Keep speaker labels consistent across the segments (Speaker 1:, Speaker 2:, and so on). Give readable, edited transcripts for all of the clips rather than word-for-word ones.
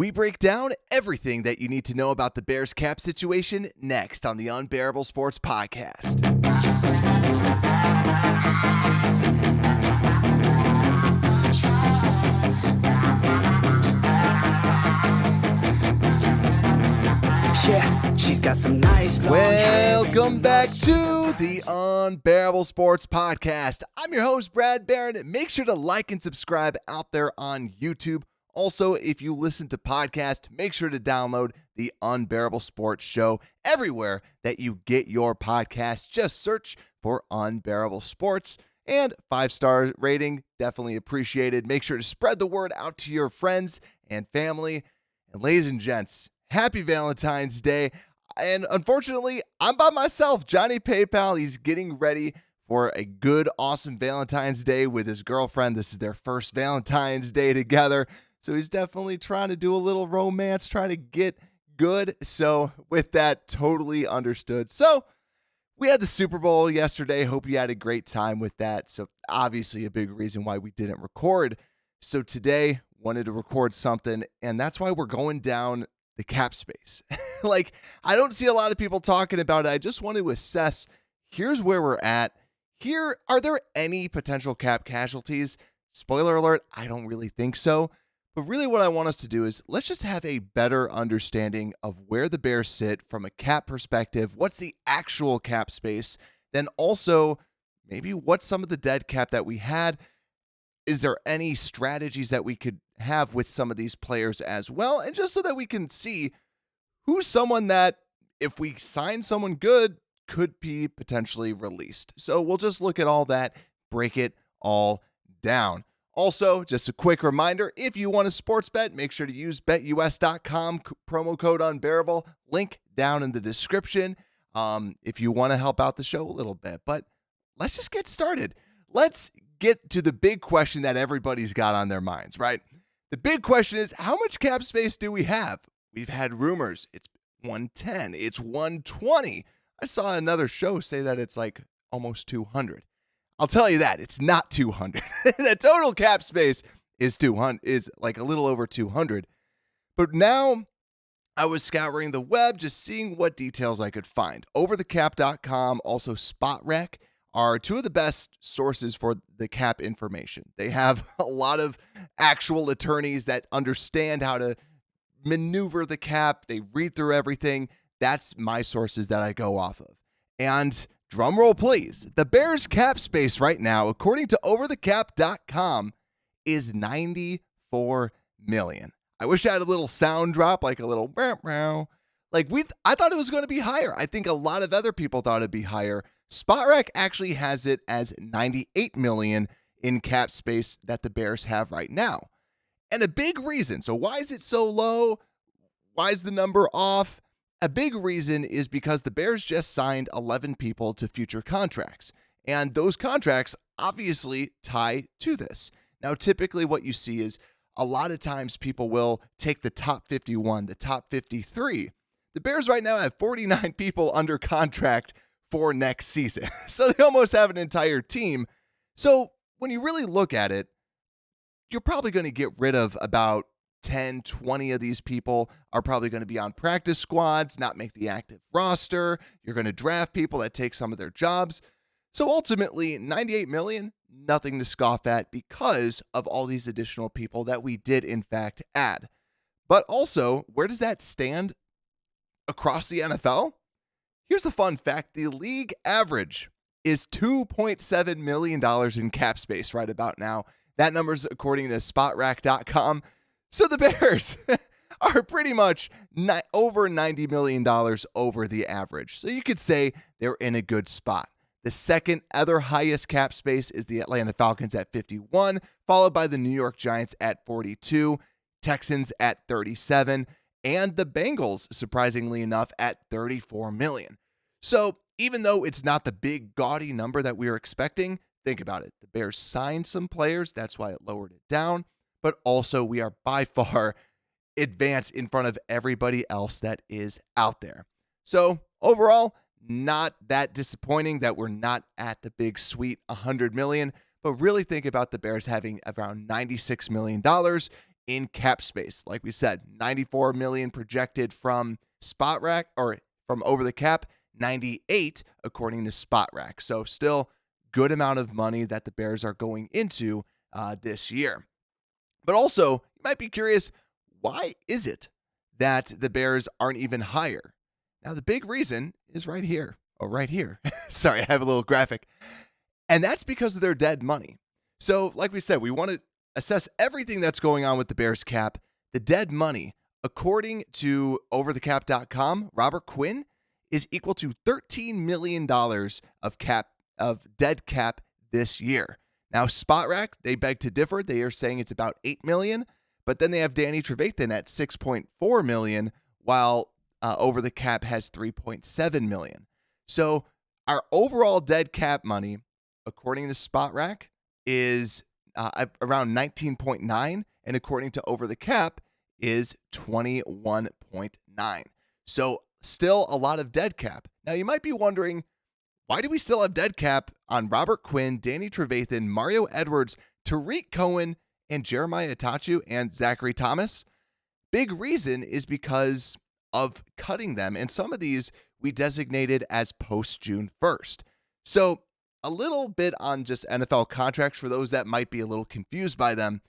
Speaker 1: We break down everything that you need to know about the Bears cap situation next on the Unbearable Sports Podcast.
Speaker 2: Yeah, she's got some nice long
Speaker 1: Welcome back to the Unbearable Sports Podcast. I'm your host, Brad Barron. Make sure to like and subscribe out there on YouTube. Also, if you listen to podcasts, make sure to download the Unbearable Sports Show everywhere that you get your podcasts. Just search for Unbearable Sports, and 5-star rating, definitely appreciated. Make sure to spread the word out to your friends and family. And ladies and gents, happy Valentine's Day. And unfortunately, I'm by myself. Johnny PayPal, he's getting ready for a good, awesome Valentine's Day with his girlfriend. This is their first Valentine's Day together. So he's definitely trying to do a little romance, trying to get good. So with that, totally understood. So we had the Super Bowl yesterday. Hope you had a great time with that. So obviously a big reason why we didn't record. So today, wanted to record something, and that's why we're going down the cap space. Like, I don't see a lot of people talking about it. I just want to assess, here's where we're at. Here, are there any potential cap casualties? Spoiler alert, I don't really think so. But really what I want us to do is let's just have a better understanding of where the Bears sit from a cap perspective. What's the actual cap space? Then also, maybe what's some of the dead cap that we had? Is there any strategies that we could have with some of these players as well? And just so that we can see who's someone that, if we sign someone good, could be potentially released. So we'll just look at all that, break it all down. Also, just a quick reminder, if you want a sports bet, make sure to use betus.com, promo code unbearable, link down in the description, if you want to help out the show a little bit. But let's just get started. Let's get to the big question that everybody's got on their minds, right? The big question is, how much cap space do we have? We've had rumors. It's 110. It's 120. I saw another show say that it's like almost 200. I'll tell you that it's not 200. The total cap space is like a little over 200. But now I was scouring the web, just seeing what details I could find. Overthecap.com, also SpotRec, are two of the best sources for the cap information. They have a lot of actual attorneys that understand how to maneuver the cap. They read through everything. That's my sources that I go off of. And drum roll, please. The Bears cap space right now, according to overthecap.com, is $94 million. I wish I had a little sound drop, like a little meow. I thought it was going to be higher. I think a lot of other people thought it'd be higher. SpotRec actually has it as $98 million in cap space that the Bears have right now. And a big reason, so why is it so low? Why is the number off? A big reason is because the Bears just signed 11 people to future contracts. And those contracts obviously tie to this. Now, typically what you see is a lot of times people will take the top 51, the top 53. The Bears right now have 49 people under contract for next season. So they almost have an entire team. So when you really look at it, you're probably going to get rid of about 10, 20 of these people are probably going to be on practice squads, not make the active roster. You're going to draft people that take some of their jobs. So ultimately, $98 million, nothing to scoff at because of all these additional people that we did in fact add. But also, where does that stand across the NFL? Here's a fun fact. The league average is $2.7 million in cap space right about now. That number's according to SpotRec.com. So the Bears are pretty much over $90 million over the average. So you could say they're in a good spot. The second other highest cap space is the Atlanta Falcons at 51, followed by the New York Giants at 42, Texans at 37, and the Bengals, surprisingly enough, at 34 million. So even though it's not the big gaudy number that we were expecting, think about it. The Bears signed some players. That's why it lowered it down. But also we are by far advanced in front of everybody else that is out there. So overall, not that disappointing that we're not at the big sweet $100 million, but really think about the Bears having around $96 million in cap space. Like we said, 94 million projected from Spot Rack or from Over the Cap, 98 according to Spot Rack. So still good amount of money that the Bears are going into this year. But also, you might be curious, why is it that the Bears aren't even higher? Now, the big reason is right here. Oh, right here. Sorry, I have a little graphic. And that's because of their dead money. So, like we said, we want to assess everything that's going on with the Bears cap. The dead money, according to overthecap.com, Robert Quinn is equal to $13 million of dead cap this year. Now, Spot Rack, they beg to differ. They are saying it's about $8 million, but then they have Danny Trevathan at $6.4 million, while Over the Cap has $3.7 million. So our overall dead cap money, according to Spot Rack, is around 19.9, and according to Over the Cap, is 21.9. So still a lot of dead cap. Now, you might be wondering, why do we still have dead cap on Robert Quinn, Danny Trevathan, Mario Edwards, Tariq Cohen, and Jeremiah Itachu and Zachary Thomas? Big reason is because of cutting them, and some of these we designated as post-June 1st. So a little bit on just NFL contracts for those that might be a little confused by them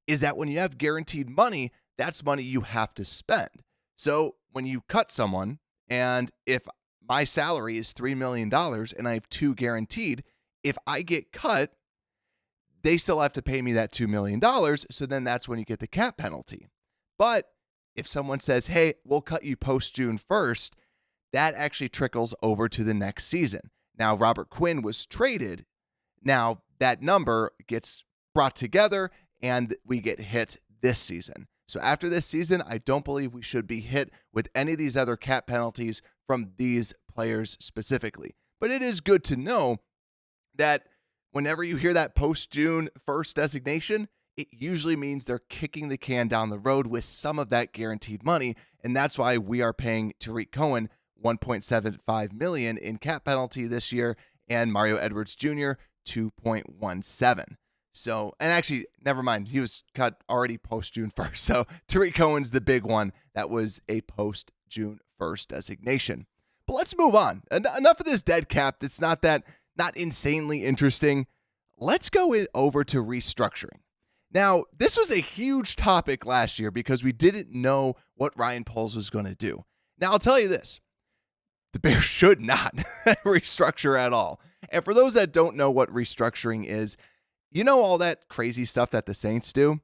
Speaker 1: is that when you have guaranteed money, that's money you have to spend. So when you cut someone, and if my salary is $3 million and I have $2 guaranteed, if I get cut, they still have to pay me that $2 million. So then that's when you get the cap penalty. But if someone says, hey, we'll cut you post June 1st, that actually trickles over to the next season. Now, Robert Quinn was traded. Now, that number gets brought together and we get hit this season. So after this season, I don't believe we should be hit with any of these other cap penalties from these players specifically. But it is good to know that whenever you hear that post-June 1st designation, it usually means they're kicking the can down the road with some of that guaranteed money. And that's why we are paying Tariq Cohen $1.75 million in cap penalty this year and Mario Edwards Jr. $2.17. So, and actually, never mind. He was cut already post-June 1st. So Tariq Cohen's the big one that was a post-June 1st designation. But let's move on. Enough of this dead cap that's not insanely interesting. Let's go over to restructuring. Now, this was a huge topic last year because we didn't know what Ryan Poles was going to do. Now, I'll tell you this. The Bears should not restructure at all. And for those that don't know what restructuring is, you know all that crazy stuff that the Saints do?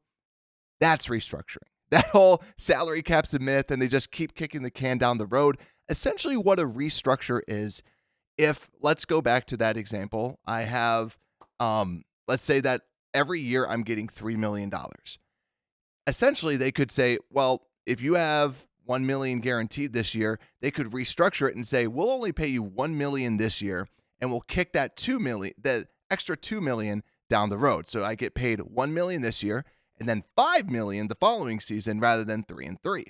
Speaker 1: That's restructuring. That whole salary cap's a myth and they just keep kicking the can down the road. Essentially what a restructure is, if, let's go back to that example, I have, let's say that every year I'm getting $3 million. Essentially, they could say, well, if you have $1 million guaranteed this year, they could restructure it and say, we'll only pay you $1 million this year, and we'll kick that that extra $2 million down the road. So I get paid $1 million this year, and then $5 million the following season rather than 3 and 3.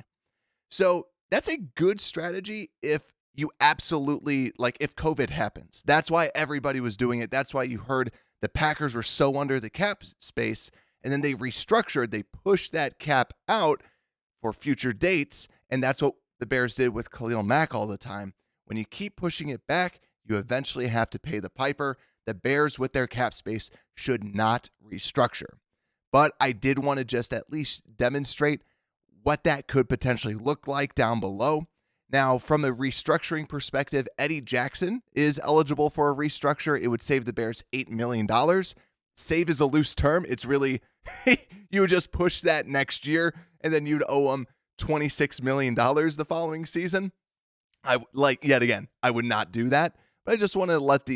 Speaker 1: So that's a good strategy if you absolutely, like if COVID happens. That's why everybody was doing it. That's why you heard the Packers were so under the cap space, and then they restructured, they pushed that cap out for future dates, and that's what the Bears did with Khalil Mack all the time. When you keep pushing it back, you eventually have to pay the piper. The Bears, with their cap space, should not restructure. But I did want to just at least demonstrate what that could potentially look like down below. Now, from a restructuring perspective, Eddie Jackson is eligible for a restructure. It would save the Bears $8 million. Save is a loose term. It's really, you would just push that next year, and then you'd owe them $26 million the following season. Yet again, I would not do that. But I just want to let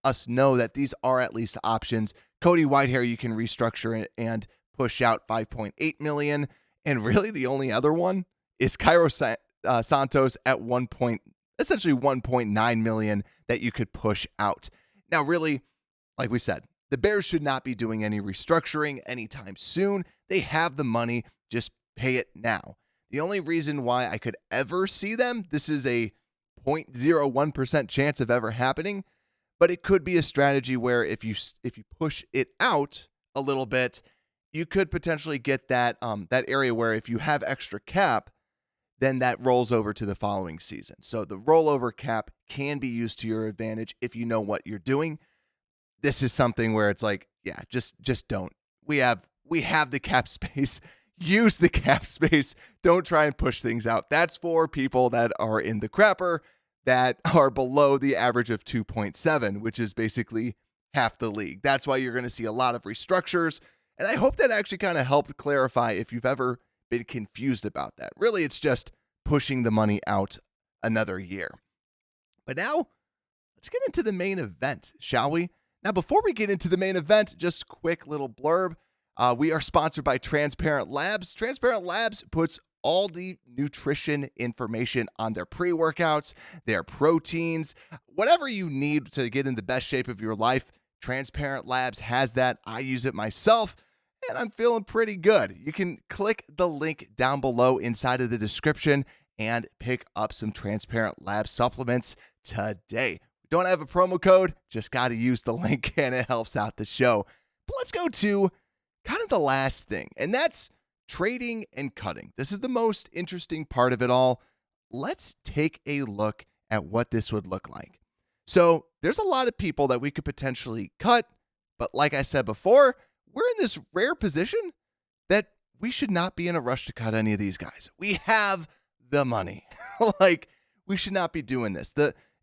Speaker 1: us know that these are at least options. Cody Whitehair, you can restructure it and push out $5.8 million. And really the only other one is Cairo Santos at essentially $1.9 million that you could push out. Now, really, like we said, the Bears should not be doing any restructuring anytime soon. They have the money, just pay it now. The only reason why I could ever see them, this is a 0.01% chance of ever happening, but it could be a strategy where if you push it out a little bit you could potentially get that that area where if you have extra cap, then that rolls over to the following season. So the rollover cap can be used to your advantage if you know what you're doing. This is something where it's like, yeah, just don't. We have the cap space. Use the cap space. Don't try and push things out. That's for people that are in the crapper that are below the average of 2.7, which is basically half the league. That's why you're going to see a lot of restructures. And I hope that actually kind of helped clarify if you've ever been confused about that. Really, it's just pushing the money out another year. But now, let's get into the main event, shall we? Now, before we get into the main event, just quick little blurb. We are sponsored by Transparent Labs. Transparent Labs puts all the nutrition information on their pre-workouts, their proteins, whatever you need to get in the best shape of your life. Transparent Labs has that. I use it myself, and I'm feeling pretty good. You can click the link down below inside of the description and pick up some Transparent Labs supplements today. We don't have a promo code, just got to use the link, and it helps out the show. But let's go to kind of the last thing, and that's trading and cutting. This is the most interesting part of it all. Let's take a look at what this would look like. So there's a lot of people that we could potentially cut, but like I said before, we're in this rare position that we should not be in a rush to cut any of these guys. We have the money. Like, we should not be doing this.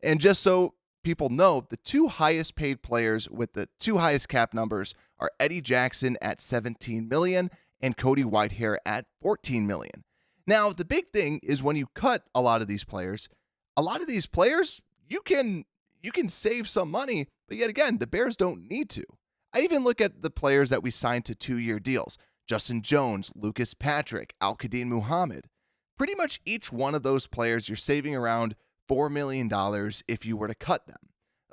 Speaker 1: And just so people know, the two highest paid players with the two highest cap numbers are Eddie Jackson at $17 million and Cody Whitehair at $14 million. Now, the big thing is when you cut a lot of these players, you can save some money, but yet again, the Bears don't need to. I even look at the players that we signed to 2-year deals. Justin Jones, Lucas Patrick, Al-Quadin Muhammad. Pretty much each one of those players, you're saving around $4 million if you were to cut them.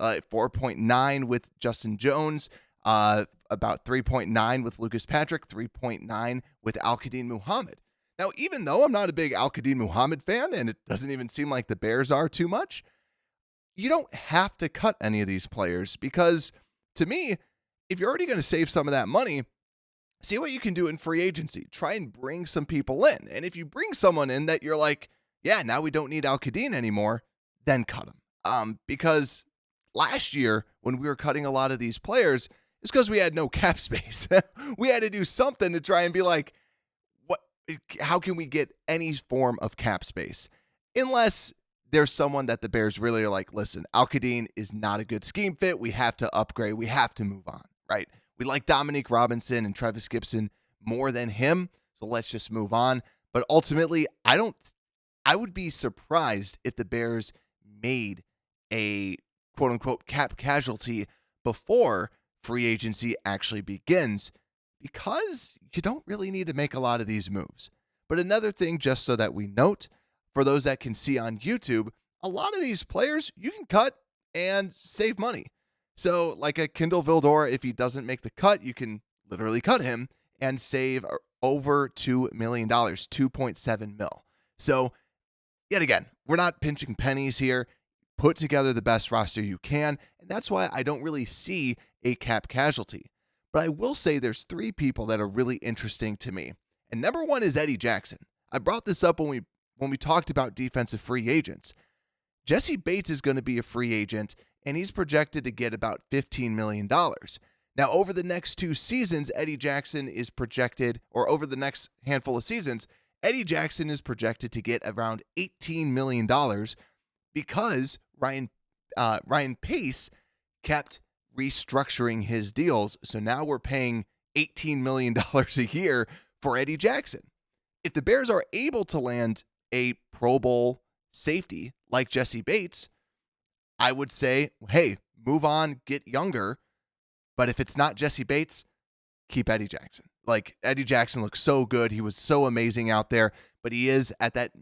Speaker 1: 4.9 with Justin Jones, about 3.9 with Lucas Patrick, 3.9 with Al-Quadin Muhammad. Now, even though I'm not a big Al-Quadin Muhammad fan, and it doesn't even seem like the Bears are too much, you don't have to cut any of these players because, to me, if you're already going to save some of that money, see what you can do in free agency. Try and bring some people in. And if you bring someone in that you're like, yeah, now we don't need Al-Quadin anymore, then cut him. Because last year, when we were cutting a lot of these players, it's because we had no cap space. We had to do something to try and be like, how can we get any form of cap space? Unless there's someone that the Bears really are like, listen, Al-Quadin is not a good scheme fit. We have to upgrade. We have to move on, right? We like Dominique Robinson and Travis Gibson more than him, so let's just move on. But ultimately, I would be surprised if the Bears made a quote-unquote cap casualty before free agency actually begins because you don't really need to make a lot of these moves. But another thing, just so that we note, for those that can see on YouTube, a lot of these players you can cut and save money. So like a Kindle Vildor, if he doesn't make the cut, you can literally cut him and save over $2 million, 2.7 mil. So yet again, we're not pinching pennies here. Put together the best roster you can, and that's why I don't really see a cap casualty. But I will say there's 3 people that are really interesting to me. And number 1 is Eddie Jackson. I brought this up when we talked about defensive free agents. Jesse Bates is going to be a free agent, and he's projected to get about $15 million. Now, over the next 2 seasons, Eddie Jackson is projected, or over the next handful of seasons, Eddie Jackson is projected to get around $18 million because Ryan Pace kept restructuring his deals. So now we're paying $18 million a year for Eddie Jackson. If the Bears are able to land a Pro Bowl safety like Jesse Bates, I would say, hey, move on, get younger. But if it's not Jesse Bates, keep Eddie Jackson. Like, Eddie Jackson looks so good. He was so amazing out there, but he is at that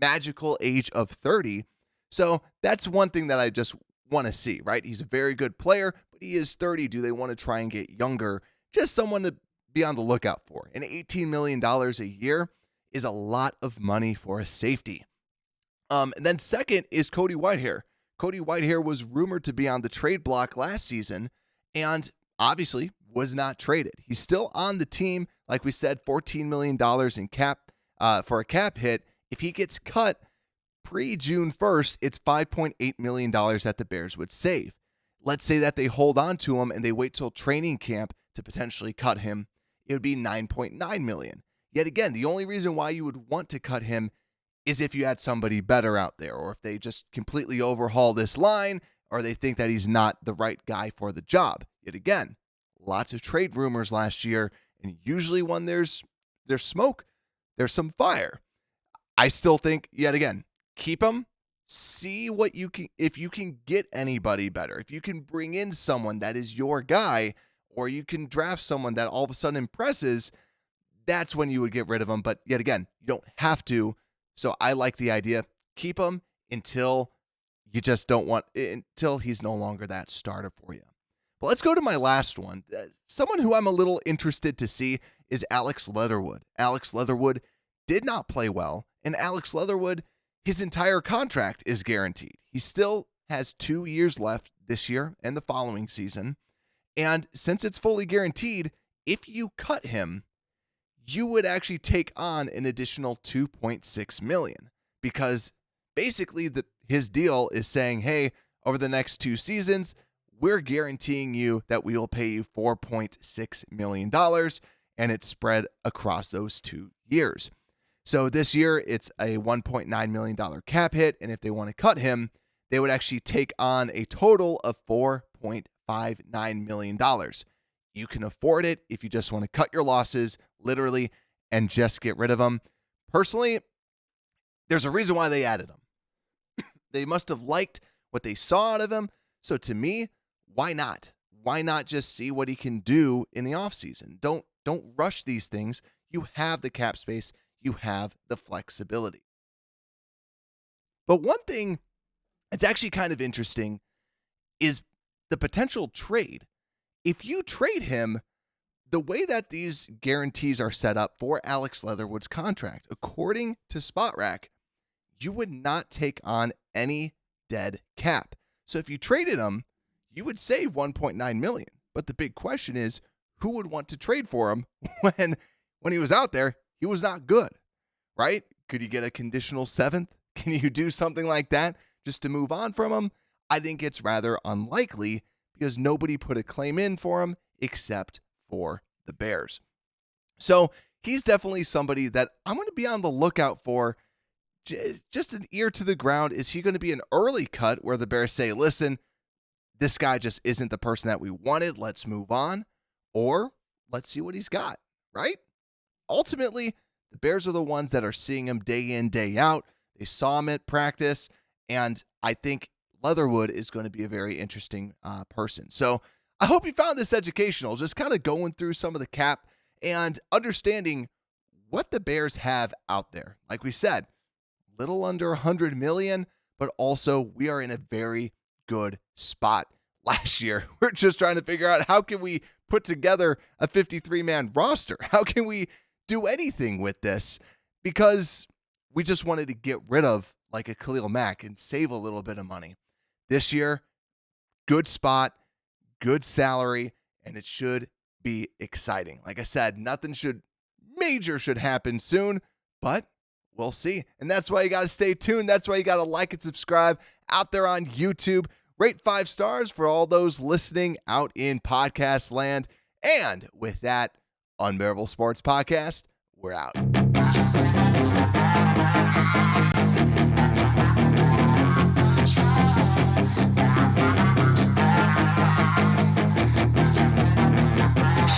Speaker 1: magical age of 30. So that's one thing that I just want to see, right? He's a very good player, but he is 30. Do they want to try and get younger? Just someone to be on the lookout for. And $18 million a year is a lot of money for a safety. And then second is Cody Whitehair. Cody Whitehair was rumored to be on the trade block last season, and obviously was not traded. He's still on the team. Like we said, $14 million in cap for a cap hit. If he gets cut pre-June 1st, it's $5.8 million that the Bears would save. Let's say that they hold on to him and they wait till training camp to potentially cut him. It would be $9.9 million. Yet again, the only reason why you would want to cut him is if you had somebody better out there, or if they just completely overhaul this line, or they think that he's not the right guy for the job. Yet again, lots of trade rumors last year, and usually when there's smoke, there's some fire. I still think, yet again, keep him, see what you can, if you can get anybody better, if you can bring in someone that is your guy, or you can draft someone that all of a sudden impresses, that's when you would get rid of him. But yet again, you don't have to. So I like the idea. Keep him until you just don't want, until he's no longer that starter for you. But let's go to my last one. Someone who I'm a little interested to see is Alex Leatherwood. Alex Leatherwood did not play well, and Alex Leatherwood, his entire contract is guaranteed. He still has 2 years left this year and the following season. And since it's fully guaranteed, if you cut him, you would actually take on an additional $2.6 million, because basically his deal is saying, hey, over the next 2 seasons, we're guaranteeing you that we will pay you $4.6 million, and it's spread across those 2 years. So this year, it's a $1.9 million cap hit, and if they want to cut him, they would actually take on a total of $4.59 million. You can afford it if you just want to cut your losses, literally, and just get rid of them. Personally, there's a reason why they added him. They must have liked what they saw out of him. So to me, why not? Why not just see what he can do in the offseason? Don't rush these things. You have the cap space. You have the flexibility. But one thing that's actually kind of interesting is the potential trade. If you trade him, the way that these guarantees are set up for Alex Leatherwood's contract, according to SpotRack, you would not take on any dead cap. So if you traded him, you would save $1.9 million. But the big question is, who would want to trade for him when he was out there? He was not good, right? Could you get a conditional 7th? Can you do something like that just to move on from him? I think it's rather unlikely, because nobody put a claim in for him except for the Bears. So he's definitely somebody that I'm going to be on the lookout for. Just an ear to the ground. Is he going to be an early cut where the Bears say, listen, this guy just isn't the person that we wanted, let's move on? Or let's see what he's got, right? Ultimately, the Bears are the ones that are seeing him day in, day out. They saw him at practice, and I think Leatherwood is going to be a very interesting person. So I hope you found this educational, just kind of going through some of the cap and understanding what the Bears have out there. Like we said, little under $100 million, but also we are in a very good spot. Last year, we're just trying to figure out, how can we put together a 53-man roster? How can we do anything with this? Because we just wanted to get rid of like a Khalil Mack and save a little bit of money. This year, good spot, good salary, and it should be exciting. Like I said, nothing major should happen soon, but we'll see. And that's why you got to stay tuned. That's why you got to like and subscribe out there on YouTube. Rate 5 stars for all those listening out in podcast land. And with that, Unbearable Sports Podcast, we're out.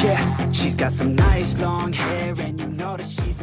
Speaker 2: Yeah, she's got some nice long hair, and you know that she's